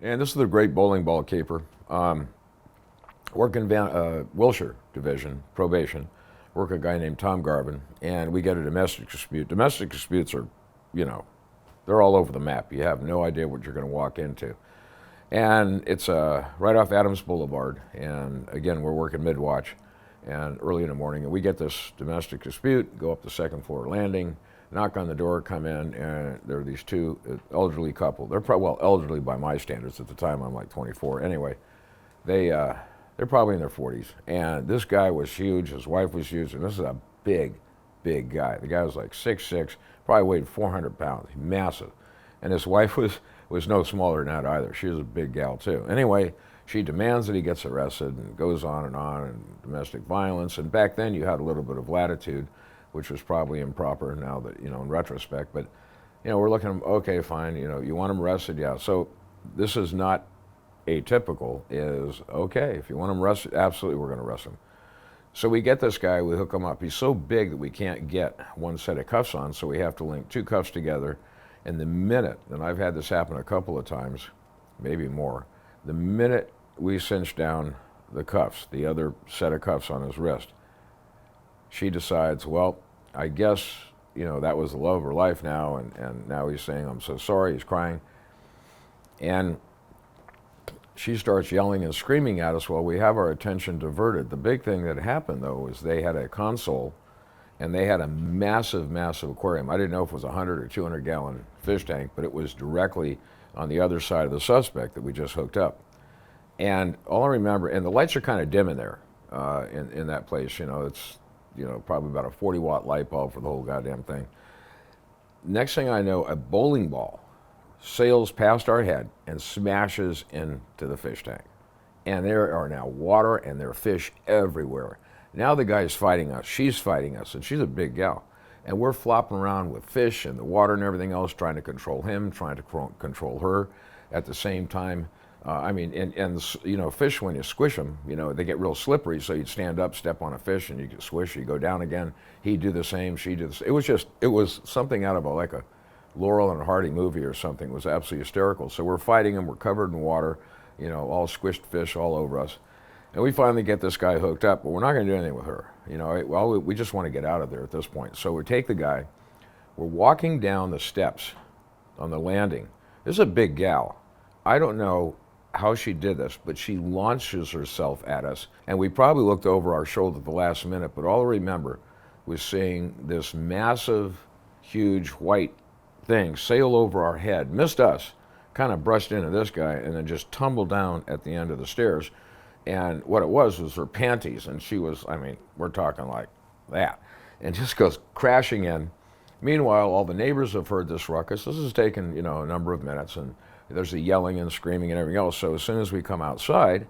And this is the great bowling ball keeper. Work in Wilshire Division, probation. Work with a guy named Tom Garvin, and we get a domestic dispute. Domestic disputes are, you know, they're all over the map. You have no idea what you're going to walk into. And it's right off Adams Boulevard. And again, we're working mid-watch and early in the morning. And we get this domestic dispute, go up the second floor landing, knock on the door, come in, and there are these two elderly couple. They're probably, well, elderly by my standards. At the time, I'm like 24. Anyway, they're probably in their 40s. And this guy was huge. His wife was huge. And this is a big, big guy. The guy was like 6'6", probably weighed 400 pounds, massive. And his wife was no smaller than that either. She was a big gal too. Anyway, she demands that he gets arrested and goes on, and domestic violence. And back then you had a little bit of latitude, which was probably improper now that, you know, in retrospect. But, you know, we're looking, okay, fine, you know, you want him arrested? Yeah. So this is not atypical, is okay, if you want him arrested, absolutely, we're going to arrest him. So we get this guy, we hook him up. He's so big that we can't get one set of cuffs on, so we have to link two cuffs together. And the minute, and I've had this happen a couple of times, maybe more, the minute we cinch down the cuffs, the other set of cuffs on his wrist, she decides, well, I guess, you know, that was the love of her life now, and now he's saying, I'm so sorry, he's crying. And she starts yelling and screaming at us while we have our attention diverted. The big thing that happened, though, was they had a console, and they had a massive, massive aquarium. I didn't know if it was a 100 or 200 gallon fish tank, but it was directly on the other side of the suspect that we just hooked up. And all I remember, and the lights are kind of dim in there, in that place. You know, it's, you know, probably about a 40-watt light bulb for the whole goddamn thing. Next thing I know, a bowling ball sails past our head and smashes into the fish tank. And there are now water and there are fish everywhere. Now the guy's fighting us, she's fighting us, and she's a big gal. And we're flopping around with fish and the water and everything else, trying to control him, trying to control her at the same time. I mean, and you know, fish, when you squish them, you know, they get real slippery, so you'd stand up, step on a fish, and you could swish, you go down again. He'd do the same, she'd do the same. It was something out of like a Laurel and Hardy movie or something. It was absolutely hysterical. So we're fighting him, we're covered in water, you know, all squished fish all over us. And we finally get this guy hooked up, but we're not going to do anything with her. You know, well, we just want to get out of there at this point. So we take the guy, we're walking down the steps on the landing. This is a big gal. I don't know how she did this, but she launches herself at us. And we probably looked over our shoulder at the last minute, but all I remember was seeing this massive, huge white thing sail over our head, missed us, kind of brushed into this guy, and then just tumbled down at the end of the stairs. And what it was her panties, and she was, I mean, we're talking like that, and just goes crashing in. Meanwhile, all the neighbors have heard this ruckus. This has taken, you know, a number of minutes, and there's the yelling and screaming and everything else. So as soon as we come outside,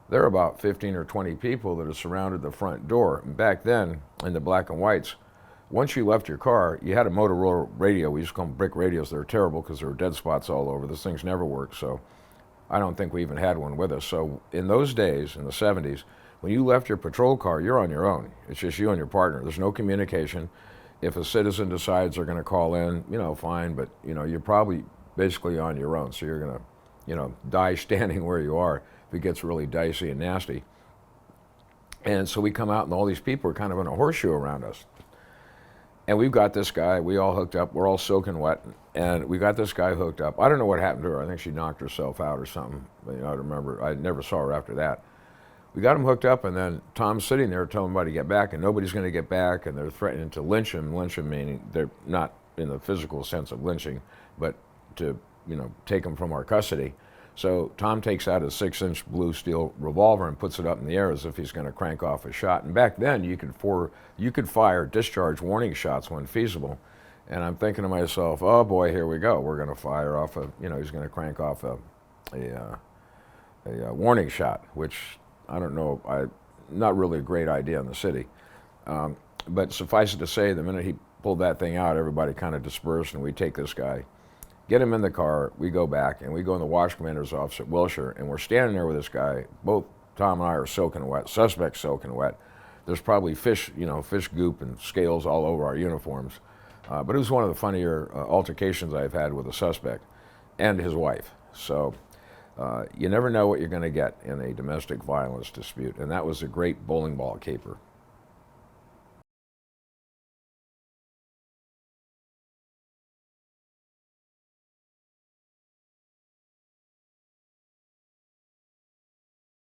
there are about 15 or 20 people that have surrounded the front door. And back then, in the black and whites, once you left your car, you had a Motorola radio. We used to call them brick radios. They were terrible because there were dead spots all over. Those things never worked, so I don't think we even had one with us. So in those days, in the 70s, when you left your patrol car, you're on your own. It's just you and your partner. There's no communication. If a citizen decides they're going to call in, you know, fine, but, you know, you're probably basically on your own. So you're going to, you know, die standing where you are if it gets really dicey and nasty. And so we come out, and all these people are kind of in a horseshoe around us. And we've got this guy, we all hooked up, we're all soaking wet, and we got this guy hooked up. I don't know what happened to her. I think she knocked herself out or something. But, you know, I remember, I never saw her after that. We got him hooked up, and then Tom's sitting there telling everybody to get back, and nobody's going to get back, and they're threatening to lynch him. Lynch him meaning they're not in the physical sense of lynching, but to, you know, take him from our custody. So Tom takes out a 6-inch blue steel revolver and puts it up in the air as if he's going to crank off a shot. And back then, you could fire discharge warning shots when feasible. And I'm thinking to myself, oh boy, here we go. We're going to fire off he's going to crank off a warning shot, which I don't know, not really a great idea in the city. But suffice it to say, the minute he pulled that thing out, everybody kind of dispersed, and we take this guy, get him in the car, we go back, and we go in the wash commander's office at Wilshire, and we're standing there with this guy. Both Tom and I are soaking wet, suspect's soaking wet. There's probably fish goop and scales all over our uniforms. But it was one of the funnier altercations I've had with a suspect and his wife. So You never know what you're going to get in a domestic violence dispute, and that was a great bowling ball caper.